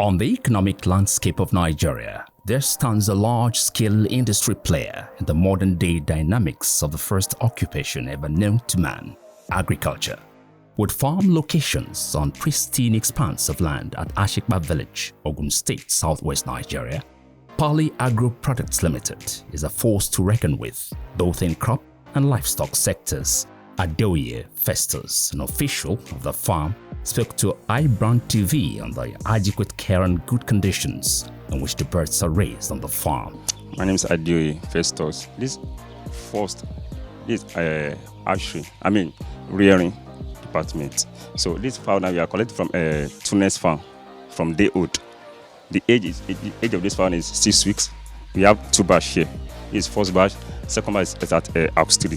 On the economic landscape of Nigeria, there stands a large-scale industry player in the modern-day dynamics of the first occupation ever known to man, agriculture. With farm locations on pristine expanse of land at Ashikpa Village, Ogun State, southwest Nigeria, Pally Agro Products Limited is a force to reckon with, both in crop and livestock sectors. Adoye Festus, an official of the farm, spoke to iBrandTV on the adequate care and good conditions in which the birds are raised on the farm. My name is Adoye Festus. This rearing department. So this fowl now we are collecting from a Tunis farm from day old. The age of this fowl is 6 weeks. We have 2 batch here. This is first batch, second batch is at Ox 3.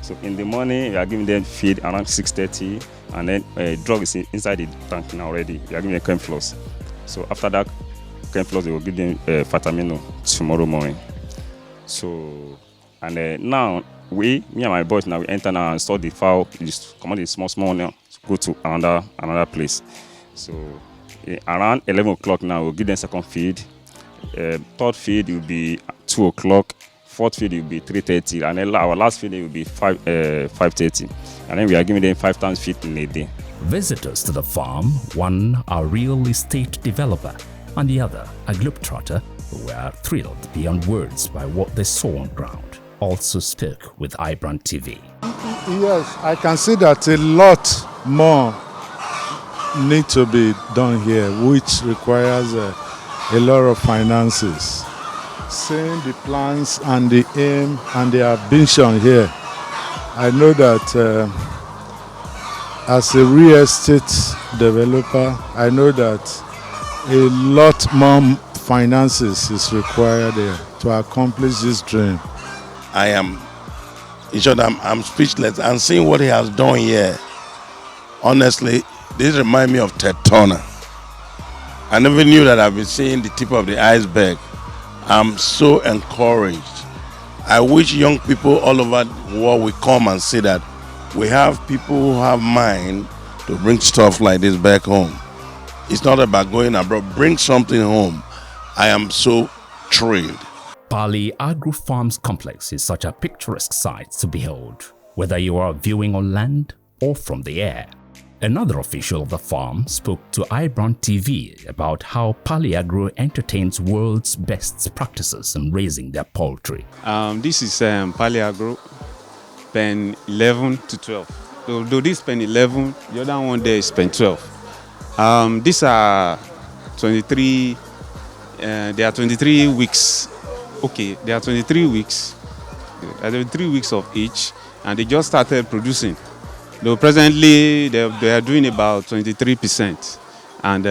So in the morning, we are giving them feed around 6:30, and then drug is inside the tank now already. We are giving them chem floss. So after that chem floss, they will give them vitamino tomorrow morning. So and now me and my boys now we enter now and store the fowl. Just come on, the small now to go to another place. So around 11 o'clock now we'll give them second feed. Third feed will be 2 o'clock. Fourth feed will be 3:30, and then our last feed will be 5:30, and then we are giving them 5 times feed in a day. Visitors to the farm, one a real estate developer and the other a globetrotter, who were thrilled beyond words by what they saw on ground, also spoke with iBrandTV. Yes, I can see that a lot more need to be done here, which requires a lot of finances. Seeing the plans and the aim and the ambition here, I know that as a real estate developer, I know that a lot more finances is required here to accomplish this dream. I am, in short, I'm speechless. And seeing what he has done here, honestly, this reminds me of Ted Turner. I never knew that I've been seeing the tip of the iceberg. I'm so encouraged. I wish young people all over the world will come and see that we have people who have mind to bring stuff like this back home. It's not about going abroad. Bring something home. I am so thrilled. Pally Agro Farms complex is such a picturesque sight to behold, whether you are viewing on land or from the air. Another official of the farm spoke to iBrandTV about how Pally Agro entertains world's best practices in raising their poultry. This is Pally Agro, pen 11 to 12. Though this pen 11, the other one there is pen 12. These are 23. They are 23 weeks. Okay, they are 23 weeks. There are 3 weeks of each, and they just started producing. Though presently they are doing about 23%, and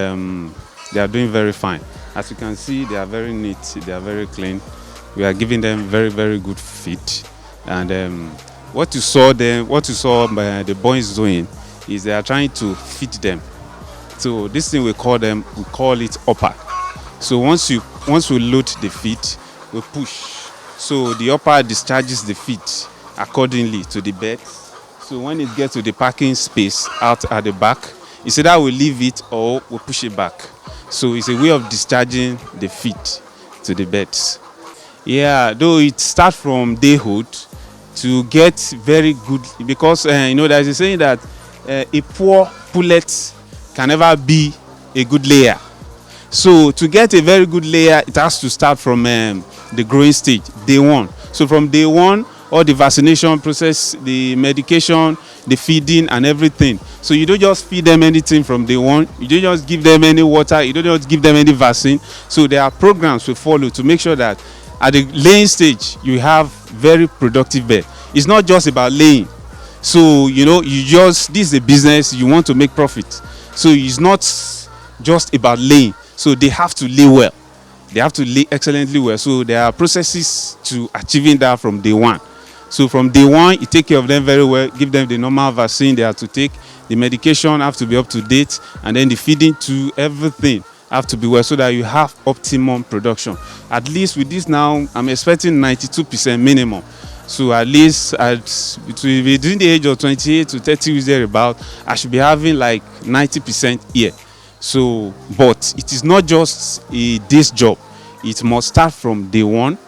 they are doing very fine. As you can see, they are very neat, they are very clean. We are giving them very, very good feed. And what you saw the boys doing is they are trying to feed them. So this thing we call it upper. So once we load the feed, we push. So the upper discharges the feed accordingly to the bed. So when it gets to the parking space out at the back, it's either we leave it or we push it back. So it's a way of discharging the feed to the beds. Yeah, though it starts from dayhood to get very good, because there's a saying that a poor pullet can never be a good layer. So to get a very good layer, it has to start from the growing stage, day one. So from day one, all the vaccination process, the medication, the feeding and everything. So you don't just feed them anything from day one. You don't just give them any water. You don't just give them any vaccine. So there are programs we follow to make sure that at the laying stage, you have very productive bird. It's not just about laying. So, this is a business, you want to make profit. So it's not just about laying. So they have to lay well. They have to lay excellently well. So there are processes to achieving that from day one. So from day one, you take care of them very well, give them the normal vaccine they have to take, the medication have to be up to date, and then the feeding to everything have to be well so that you have optimum production. At least with this now, I'm expecting 92% minimum. So at least between the age of 28 to 30 years thereabout, I should be having like 90% here. So, but it is not just a day's job. It must start from day one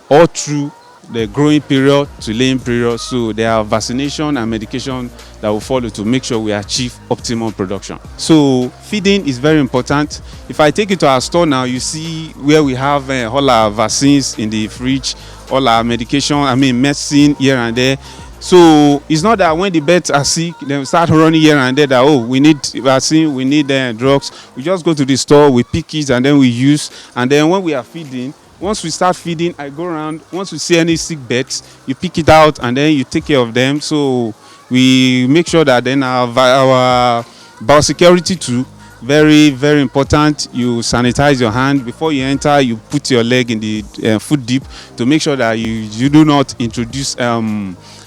all through the growing period to laying period. So there are vaccination and medication that will follow to make sure we achieve optimum production. So feeding is very important. If I take you to our store now, you see where we have all our vaccines in the fridge, all our medication, medicine here and there. So it's not that when the birds are sick, they start running here and there that, oh, we need vaccine, we need drugs. We just go to the store, we pick it, and then we use. And then when we are feeding, once we start feeding, I go around. Once we see any sick birds, you pick it out and then you take care of them. So we make sure that then our biosecurity too, very, very important. You sanitize your hand before you enter. You put your leg in the food dip to make sure that you do not introduce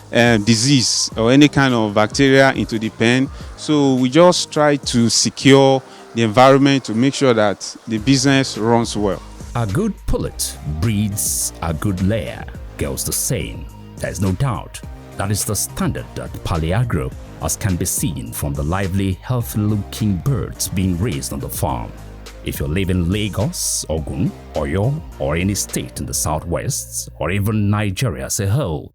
disease or any kind of bacteria into the pen. So we just try to secure the environment to make sure that the business runs well. A good pullet breeds a good layer, goes the saying. There's no doubt that is the standard at Pally Agro, as can be seen from the lively, healthy-looking birds being raised on the farm. If you live in Lagos, Ogun, Oyo, or any state in the southwest, or even Nigeria as a whole,